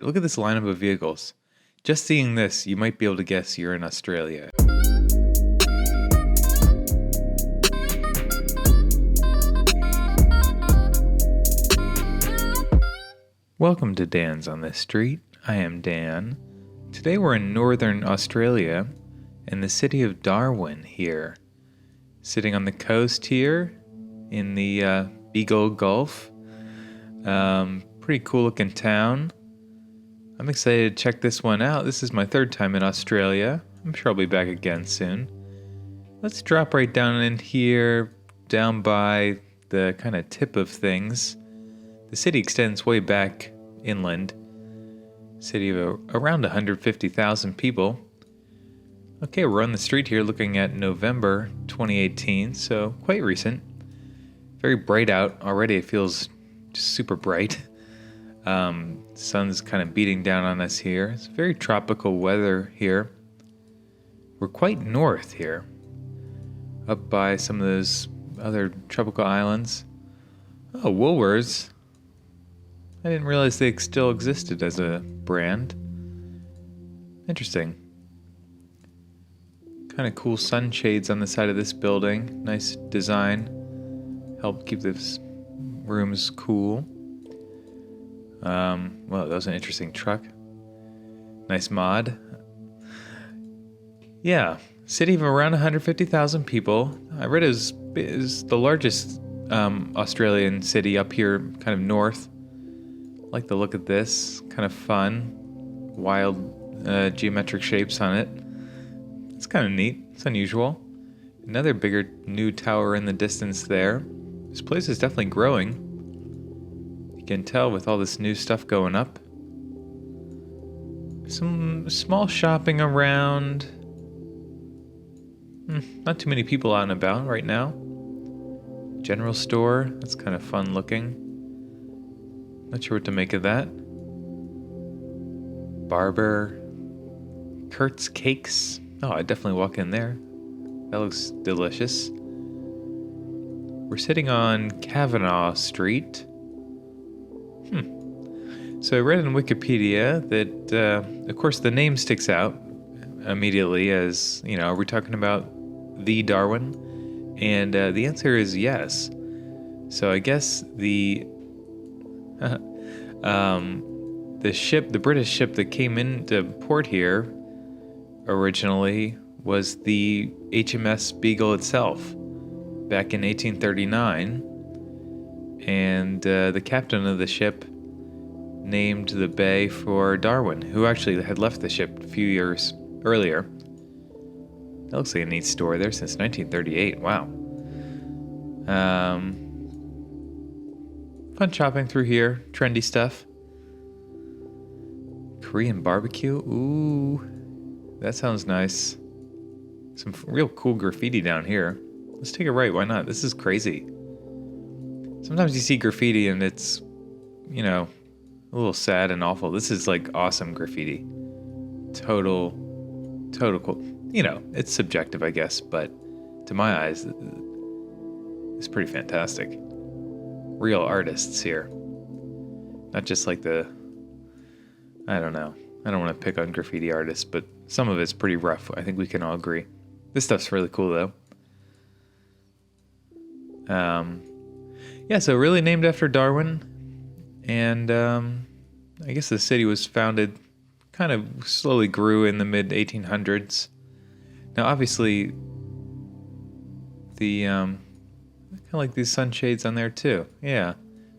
Look at this lineup of vehicles. Just seeing this, you might be able to guess you're in Australia. Welcome to Dan's on this street. I am Dan. Today we're in northern Australia, in the city of Darwin here. Sitting on the coast here, in the Beagle Gulf. Pretty cool looking town. I'm excited to check this one out. This is my third time in Australia. I'm sure I'll be back again soon. Let's drop right down in here, down by the kind of tip of things. The city extends way back inland. City of around 150,000 people. Okay, we're on the street here looking at November 2018, so quite recent. Very bright out. Already it feels just super bright. Sun's kind of beating down on us here. It's very tropical weather here. We're quite north here, up by some of those other tropical islands. Oh, Woolworths. I didn't realize they still existed as a brand. Interesting. Kind of cool sunshades on the side of this building. Nice design. Help keep this rooms cool. Well, that was an interesting truck. Nice mod. Yeah, city of around 150,000 people. I read it is the largest Australian city up here, kind of north. I like the look at this. Kind of fun. Wild geometric shapes on it. It's kind of neat. It's unusual. Another bigger new tower in the distance there. This place is definitely growing. You can tell with all this new stuff going up. Some small shopping around. Not too many people out and about right now. General store. That's kind of fun looking. Not sure what to make of that. Barber. Kurt's Cakes. Oh, I'd definitely walk in there. That looks delicious. We're sitting on Kavanagh Street. So I read in Wikipedia that, of course, the name sticks out immediately as, are we talking about the Darwin? And the answer is yes. So I guess the ship, the British ship that came into port here originally was the HMS Beagle itself back in 1839. And the captain of the ship named the bay for Darwin, who actually had left the ship a few years earlier. That looks like a neat story there since 1938. Wow. Fun shopping through here. Trendy stuff. Korean barbecue. Ooh, that sounds nice. Some real cool graffiti down here. Let's take a right. Why not? This is crazy. Sometimes you see graffiti and it's, a little sad and awful. This is like awesome graffiti. Total cool. It's subjective, I guess, but to my eyes, it's pretty fantastic. Real artists here. Not just like I don't know. I don't want to pick on graffiti artists, but some of it's pretty rough. I think we can all agree. This stuff's really cool, though. Yeah, so really named after Darwin. And I guess the city was founded, kind of slowly grew in the mid-1800s. Now, obviously, the kind of like these sunshades on there, too. Yeah,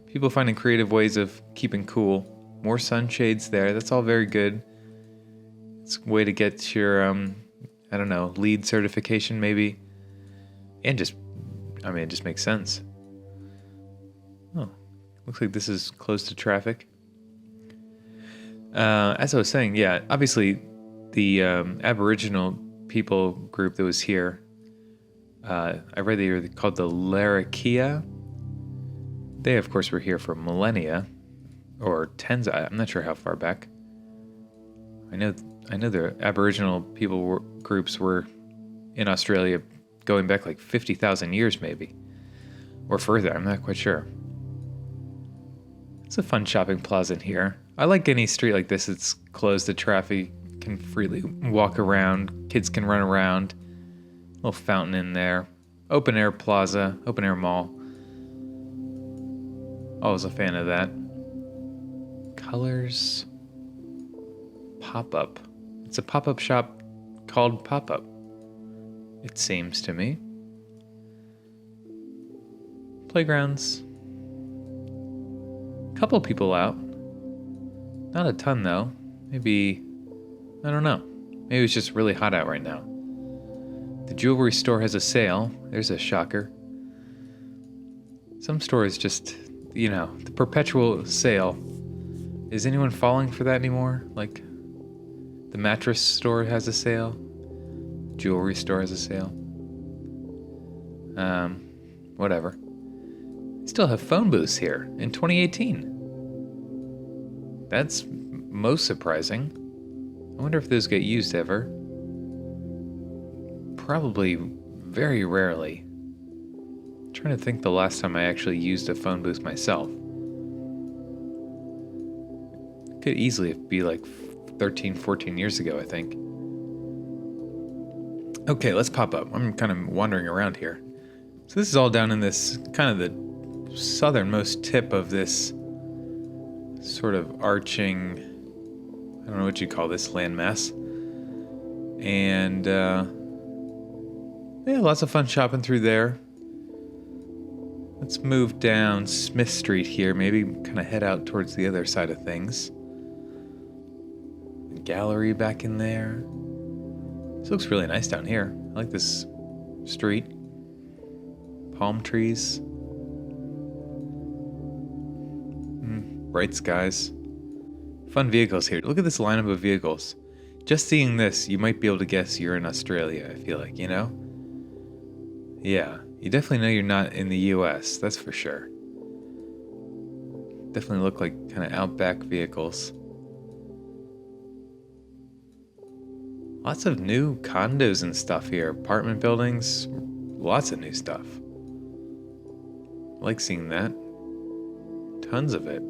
people finding creative ways of keeping cool. More sunshades there. That's all very good. It's a way to get your, LEED certification, maybe. And it just makes sense. Oh, looks like this is close to traffic. As I was saying, yeah, obviously the Aboriginal people group that was here, I read they were called the Larrakia. They, of course, were here for millennia, or tens. I'm not sure how far back. I know the Aboriginal people groups were in Australia going back like 50,000 years, maybe, or further. I'm not quite sure. It's a fun shopping plaza in here. I like any street like this. It's closed to traffic, can freely walk around, kids can run around. Little fountain in there. Open air plaza, open air mall. Always a fan of that. Colors. Pop-up. It's a pop-up shop called Pop-up, it seems to me. Playgrounds. Couple people out. Not a ton though. Maybe, I don't know. Maybe it's just really hot out right now. The jewelry store has a sale. There's a shocker. Some stores just, the perpetual sale. Is anyone falling for that anymore? Like, the mattress store has a sale. Jewelry store has a sale. Whatever. They still have phone booths here in 2018. That's most surprising. I wonder if those get used ever. Probably very rarely. I'm trying to think the last time I actually used a phone booth myself. Could easily be like 13, 14 years ago, I think. Okay, let's pop up. I'm kind of wandering around here. So this is all down in this kind of the southernmost tip of this sort of arching, I don't know what you call this landmass. And yeah, lots of fun shopping through there. Let's move down Smith Street here, maybe kind of head out towards the other side of things. Gallery back in there. This looks really nice down here. I like this street. Palm trees. Bright skies. Fun vehicles here. Look at this lineup of vehicles. Just seeing this, you might be able to guess you're in Australia, I feel like, Yeah, you definitely know you're not in the US, that's for sure. Definitely look like kind of Outback vehicles. Lots of new condos and stuff here. Apartment buildings. Lots of new stuff. I like seeing that. Tons of it.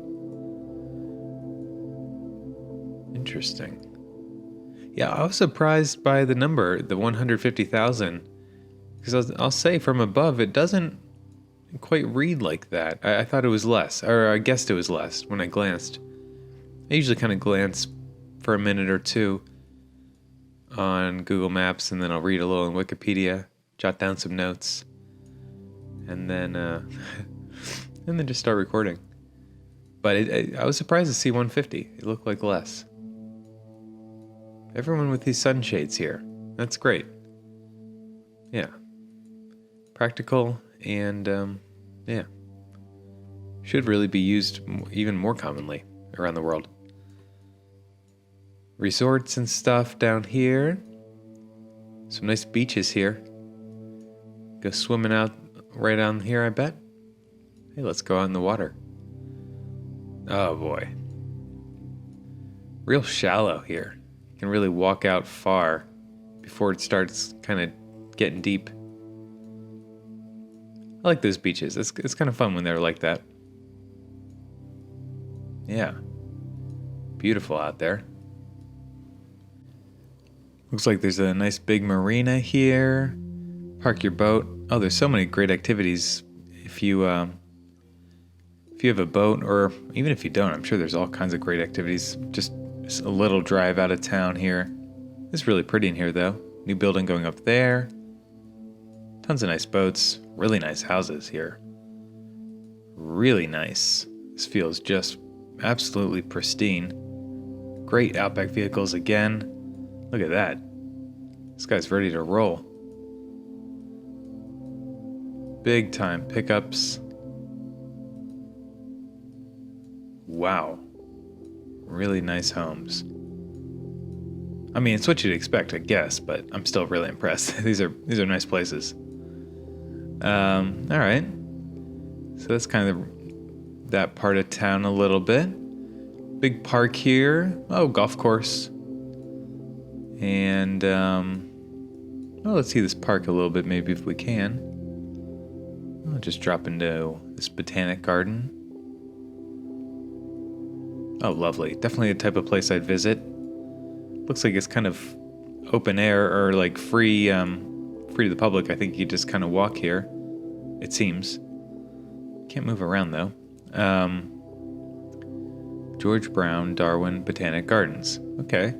Interesting. Yeah, I was surprised by the number, the 150,000. Because I'll say from above, it doesn't quite read like that. I thought it was less. Or I guessed it was less when I glanced. I usually kind of glance for a minute or two on Google Maps, and then I'll read a little in Wikipedia, jot down some notes, and then just start recording. But I was surprised to see 150. It looked like less. Everyone with these sunshades here. That's great. Yeah. Practical and, yeah. Should really be used even more commonly around the world. Resorts and stuff down here. Some nice beaches here. Go swimming out right down here, I bet. Hey, let's go out in the water. Oh boy. Real shallow here. You can really walk out far before it starts kind of getting deep. I like those beaches. It's kind of fun when they're like that. Yeah. Beautiful out there. Looks like there's a nice big marina here. Park your boat. Oh, there's so many great activities. If you have a boat, or even if you don't, I'm sure there's all kinds of great activities. Just a little drive out of town here. It's really pretty in here, though. New building going up there. Tons of nice boats. Really nice houses here. Really nice. This feels just absolutely pristine. Great Outback vehicles again. Look at that. This guy's ready to roll. Big time pickups. Wow. Really nice homes. I mean, it's what you'd expect, I guess, but I'm still really impressed. These are nice places. All right. So that's kind of that part of town a little bit. Big park here. Oh, golf course. And, let's see this park a little bit, maybe if we can. I'll just drop into this Botanic Garden. Oh, lovely. Definitely the type of place I'd visit. Looks like it's kind of open air or like free to the public. I think you just kind of walk here, it seems. Can't move around though. George Brown, Darwin Botanic Gardens. Okay.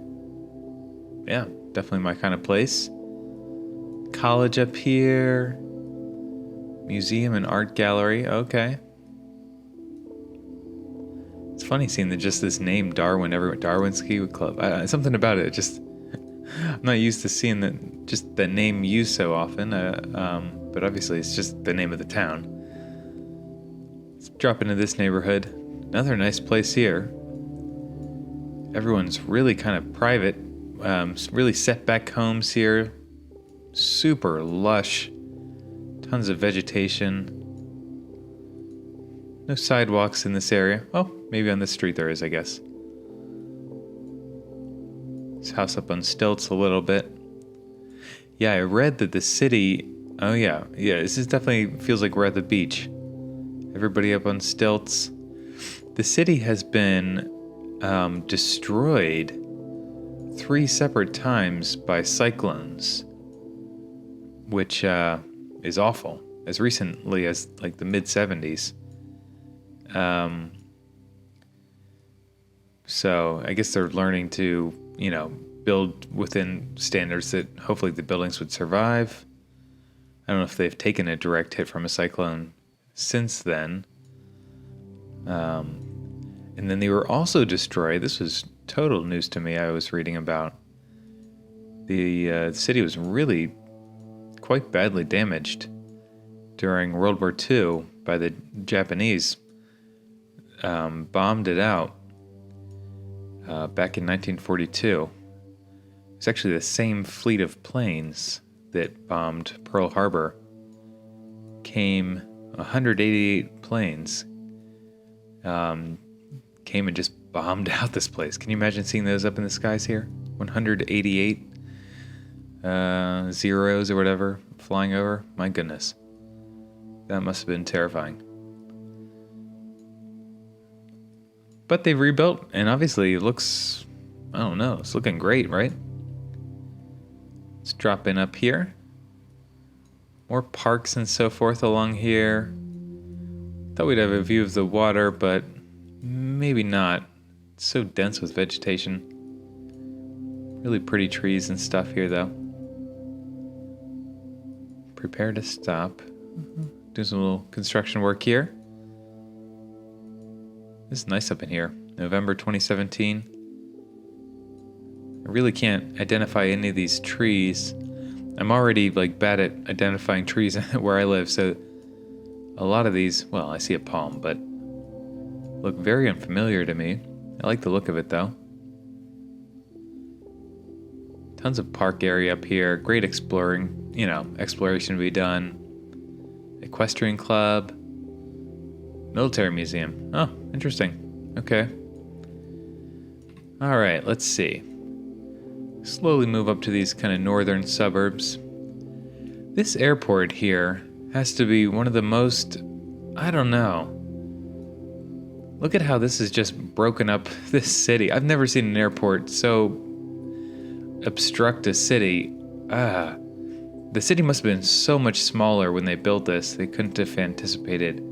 Yeah, definitely my kind of place. College up here. Museum and art gallery. Okay. It's funny seeing just this name Darwin everywhere. Darwin Ski Club. Something about it. Just I'm not used to seeing that name used so often. But obviously it's just the name of the town. Let's drop into this neighborhood. Another nice place here. Everyone's really kind of private. Really set back homes here. Super lush. Tons of vegetation. No sidewalks in this area. Oh, maybe on this street there is, I guess. This house up on stilts a little bit. Yeah, I read that the city... Oh, yeah. Yeah, this is definitely feels like we're at the beach. Everybody up on stilts. The city has been destroyed 3 separate times by cyclones, which is awful. As recently as like the mid-70s. So I guess they're learning to, build within standards that hopefully the buildings would survive. I don't know if they've taken a direct hit from a cyclone since then. And then they were also destroyed. This was total news to me. I was reading about the city was really quite badly damaged during World War II by the Japanese. Bombed it out back in 1942. It's actually the same fleet of planes that bombed Pearl Harbor. Came 188 planes. Came and just bombed out this place. Can you imagine seeing those up in the skies here? 188 Zeros or whatever flying over. My goodness. That must have been terrifying. But they've rebuilt, and obviously it looks, I don't know, it's looking great, right? Let's drop in up here. More parks and so forth along here. Thought we'd have a view of the water, but maybe not. It's so dense with vegetation. Really pretty trees and stuff here, though. Prepare to stop. Do some little construction work here. This is nice up in here. November 2017. I really can't identify any of these trees. I'm already bad at identifying trees where I live, so a lot of these, well, I see a palm, but look very unfamiliar to me. I like the look of it though. Tons of park area up here. Great exploration to be done. Equestrian club. Military museum. Oh, interesting. Okay. All right, let's see. Slowly move up to these kind of northern suburbs. This airport here has to be one of the most, I don't know. Look at how this has just broken up this city. I've never seen an airport so obstruct a city. The city must have been so much smaller when they built this. They couldn't have anticipated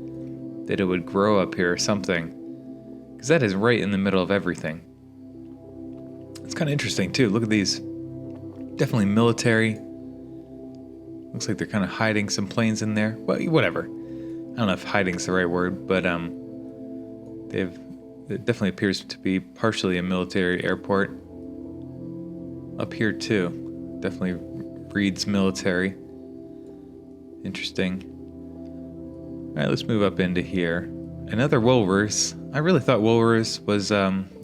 that it would grow up here or something. Because that is right in the middle of everything. It's kind of interesting too. Look at these. Definitely military. Looks like they're kind of hiding some planes in there. Well, whatever. I don't know if hiding's the right word, but it definitely appears to be partially a military airport. Up here too. Definitely reads military. Interesting. Alright, let's move up into here. Another Woolworths. I really thought Woolworths was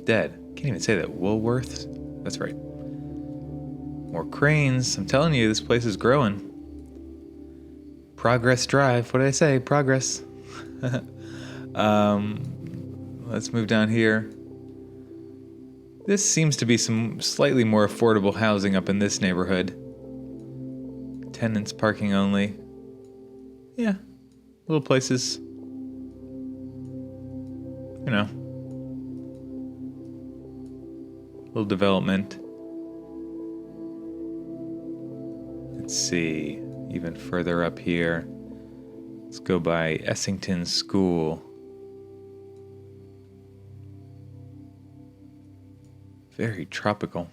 dead. Can't even say that. Woolworths? That's right. More cranes. I'm telling you, this place is growing. Progress Drive. What did I say? Progress. Let's move down here. This seems to be some slightly more affordable housing up in this neighborhood. Tenants parking only. Yeah. Little places. little development. Let's see, even further up here. Let's go by Essington School. Very tropical.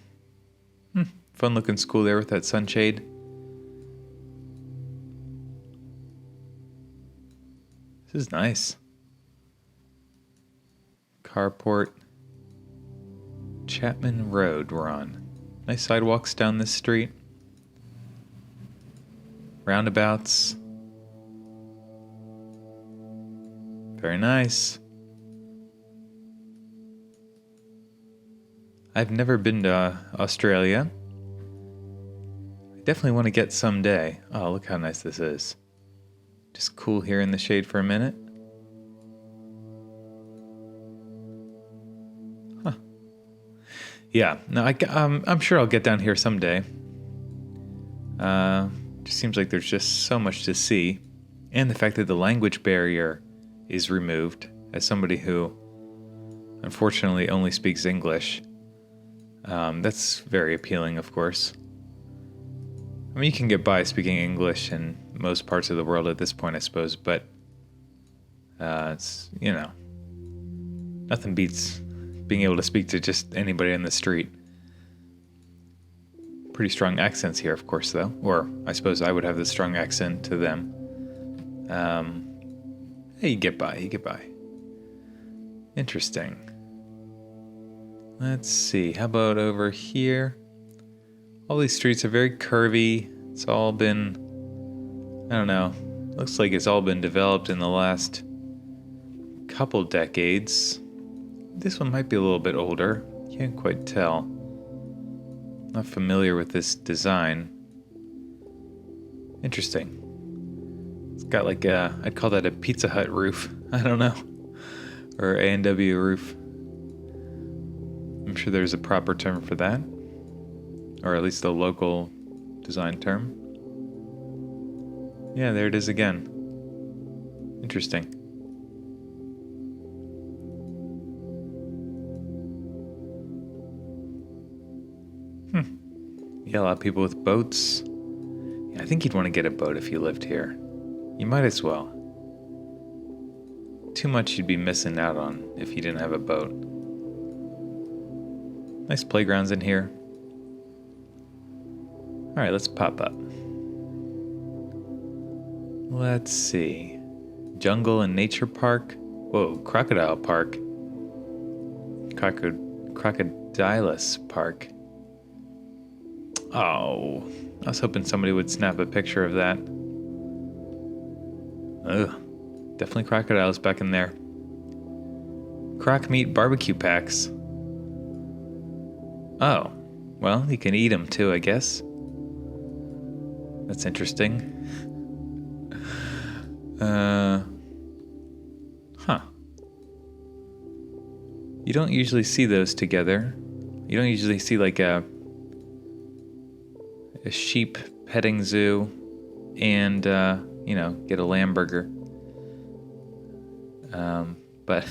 Fun looking school there with that sunshade. This is nice. Carport. Chapman Road we're on. Nice sidewalks down this street. Roundabouts. Very nice. I've never been to Australia. I definitely want to get someday. Oh, look how nice this is. Just cool here in the shade for a minute. Huh. Yeah, no, I'm sure I'll get down here someday. Just seems like there's just so much to see. And the fact that the language barrier is removed, as somebody who unfortunately only speaks English. That's very appealing, of course. I mean, you can get by speaking English in most parts of the world at this point, I suppose, but it's, nothing beats being able to speak to just anybody on the street. Pretty strong accents here, of course, though. Or I suppose I would have the strong accent to them. You get by. Interesting. Let's see, how about over here? All these streets are very curvy. It's all been, I don't know, looks like it's all been developed in the last couple decades. This one might be a little bit older. Can't quite tell. Not familiar with this design. Interesting. It's got like I'd call that a Pizza Hut roof. I don't know. Or A&W roof. I'm sure there's a proper term for that. Or at least a local design term. Yeah, there it is again. Interesting. Yeah, a lot of people with boats. Yeah, I think you'd want to get a boat if you lived here. You might as well. Too much you'd be missing out on if you didn't have a boat. Nice playgrounds in here. Alright, let's pop up. Let's see. Jungle and Nature Park. Whoa, Crocodile Park. Crocodilus Park. Oh, I was hoping somebody would snap a picture of that. Ugh, definitely crocodiles back in there. Croc meat barbecue packs. Oh, well, you can eat them too, I guess. That's interesting. You don't usually see those together. You don't usually see like a sheep petting zoo and, get a lamb burger. But,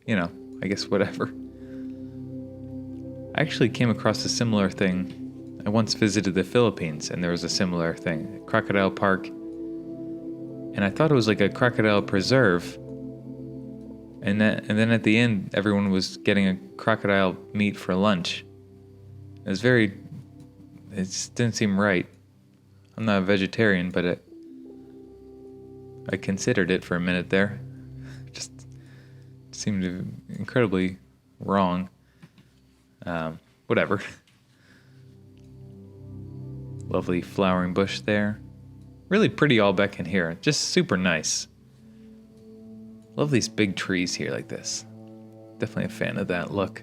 I guess whatever. I actually came across a similar thing. I once visited the Philippines and there was a similar thing, Crocodile Park. And I thought it was like a crocodile preserve. And then at the end, everyone was getting a crocodile meat for lunch. It just didn't seem right. I'm not a vegetarian, but I considered it for a minute there. Just seemed incredibly wrong. Whatever. Lovely flowering bush there. Really pretty all back in here. Just super nice. Love these big trees here like this. Definitely a fan of that look.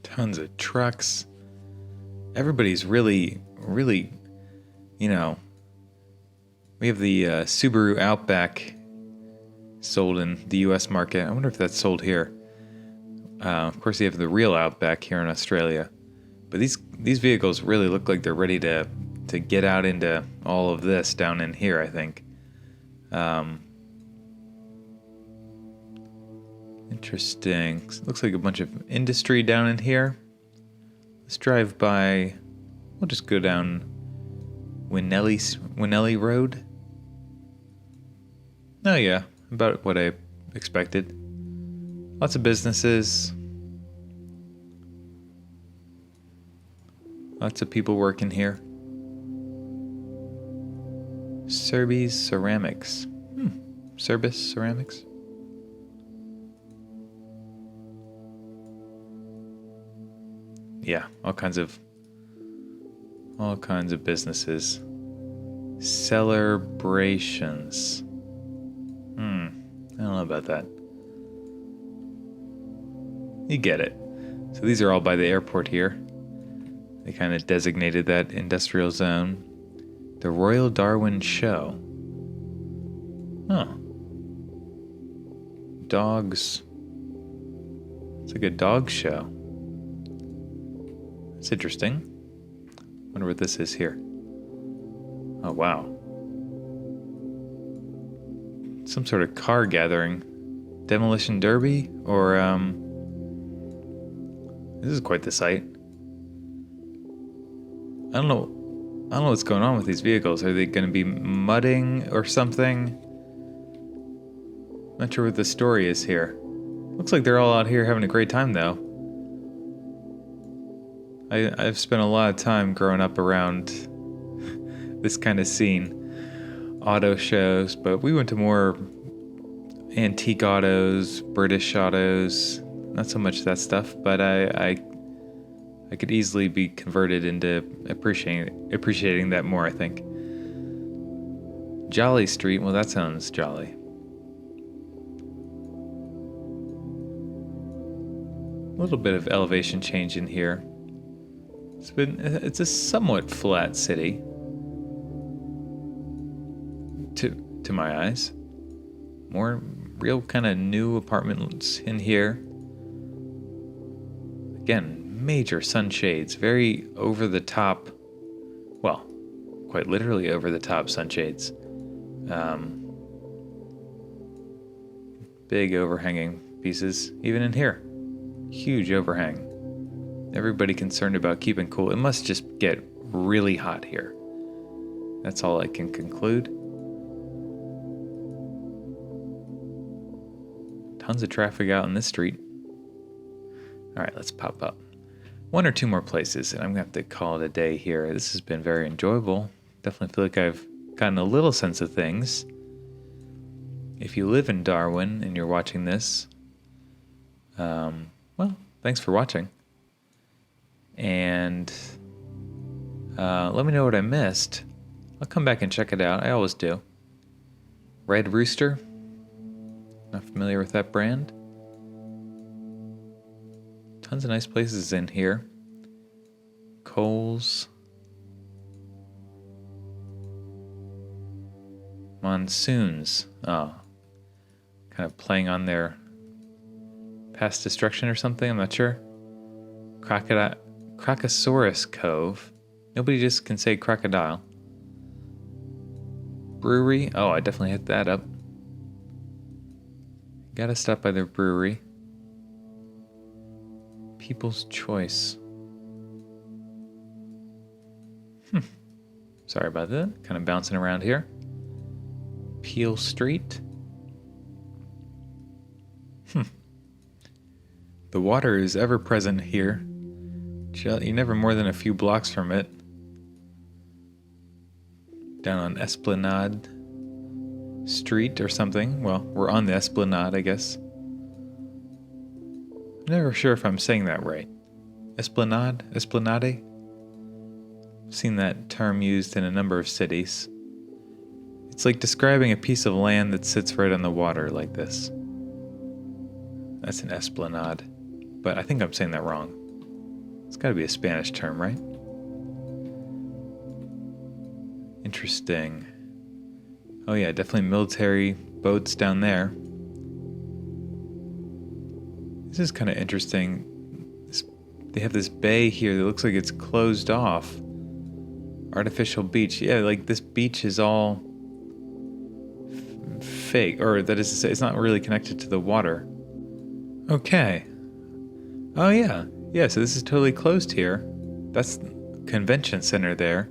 Tons of trucks. Everybody's really, we have the Subaru Outback sold in the US market. I wonder if that's sold here. Of course, you have the real Outback here in Australia. But these vehicles really look like they're ready to get out into all of this down in here, I think. Interesting. Looks like a bunch of industry down in here. Let's drive by. We'll just go down Winnelly Road. Oh yeah, about what I expected. Lots of businesses. Lots of people working here. Surbis Ceramics. Surbis Ceramics. Yeah, all kinds of businesses. Celebrations. I don't know about that. You get it. So these are all by the airport here. They kind of designated that industrial zone. The Royal Darwin Show. Huh. Dogs. It's like a dog show. It's interesting. Wonder what this is here. Oh, wow. Some sort of car gathering. Demolition derby? Or, this is quite the sight. I don't know what's going on with these vehicles. Are they going to be mudding or something? Not sure what the story is here. Looks like they're all out here having a great time, though. I've spent a lot of time growing up around this kind of scene. Auto shows, but we went to more antique autos, British autos, not so much that stuff, but I could easily be converted into appreciating that more, I think. Jolly Street, well, that sounds jolly. A little bit of elevation change in here. It's a somewhat flat city to my eyes. More real kind of new apartments in here. Again, major sunshades, very over the top. Well, quite literally over the top sunshades. Big overhanging pieces, even in here. Huge overhang. Everybody concerned about keeping cool. It must just get really hot here. That's all I can conclude. Tons of traffic out in this street. All right, let's pop up. One or two more places, and I'm going to have to call it a day here. This has been very enjoyable. Definitely feel like I've gotten a little sense of things. If you live in Darwin and you're watching this, well, thanks for watching. And let me know what I missed. I'll come back and check it out. I always do. Red Rooster. Not familiar with that brand. Tons of nice places in here. Coles. Monsoons. Oh. Kind of playing on their past destruction or something. I'm not sure. Crocosaurus Cove. Nobody just can say crocodile. Brewery. Oh, I definitely hit that up. Gotta stop by their brewery. People's Choice. Sorry about that. Kind of bouncing around here. Peel Street. The water is ever present here. You're never more than a few blocks from it. Down on Esplanade Street or something. Well, we're on the Esplanade, I guess. I'm never sure if I'm saying that right. Esplanade? Esplanade? I've seen that term used in a number of cities. It's like describing a piece of land that sits right on the water like this. That's an esplanade. But I think I'm saying that wrong. It's got to be a Spanish term, right? Interesting. Oh yeah, definitely military boats down there. This is kind of interesting. They have this bay here that looks like it's closed off. Artificial beach. Yeah, like this beach is all fake, or that is to say, it's not really connected to the water. Okay. Oh, yeah. Yeah, so this is totally closed here. That's the convention center there.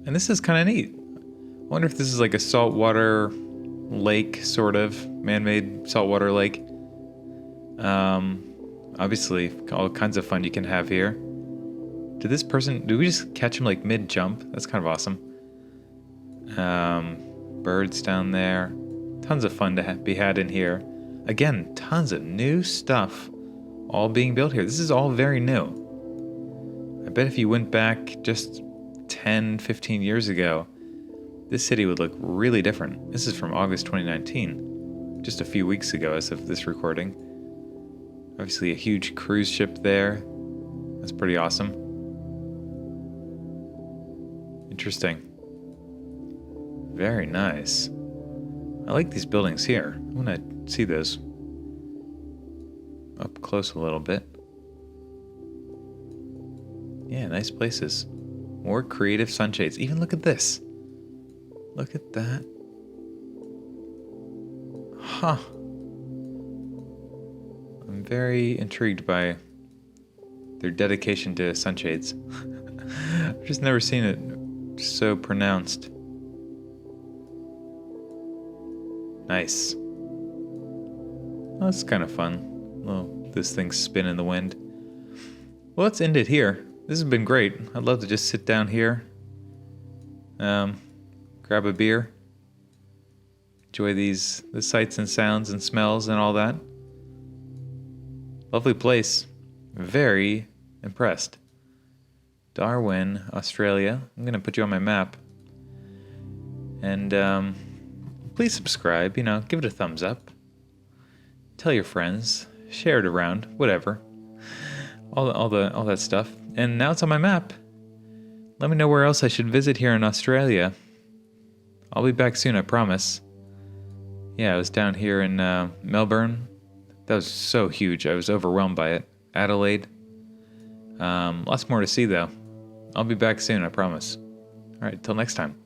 And this is kind of neat. I wonder if this is like a saltwater lake, sort of. Man-made saltwater lake. Obviously, all kinds of fun you can have here. Did we just catch him like mid-jump? That's kind of awesome. Birds down there. Tons of fun to be had in here. Again, tons of new stuff all being built here. This is all very new. I bet if you went back just 10, 15 years ago, this city would look really different. This is from August 2019, just a few weeks ago as of this recording. Obviously a huge cruise ship there. That's pretty awesome. Interesting. Very nice. I like these buildings here. I want to see those up close a little bit. Yeah, nice places. More creative sunshades. Even look at this. Look at that. Huh. I'm very intrigued by their dedication to sunshades. I've just never seen it so pronounced. Nice. Well, that's kind of fun. Well, this thing's spin in the wind. Well, let's end it here. This has been great. I'd love to just sit down here, grab a beer, enjoy the sights and sounds and smells and all that. Lovely place. Very impressed. Darwin, Australia. I'm going to put you on my map. And please subscribe, give it a thumbs up. Tell your friends, share it around, whatever. All that stuff. And now it's on my map. Let me know where else I should visit here in Australia. I'll be back soon, I promise. Yeah, I was down here in Melbourne. That was so huge. I was overwhelmed by it. Adelaide. Lots more to see, though. I'll be back soon, I promise. All right, till next time.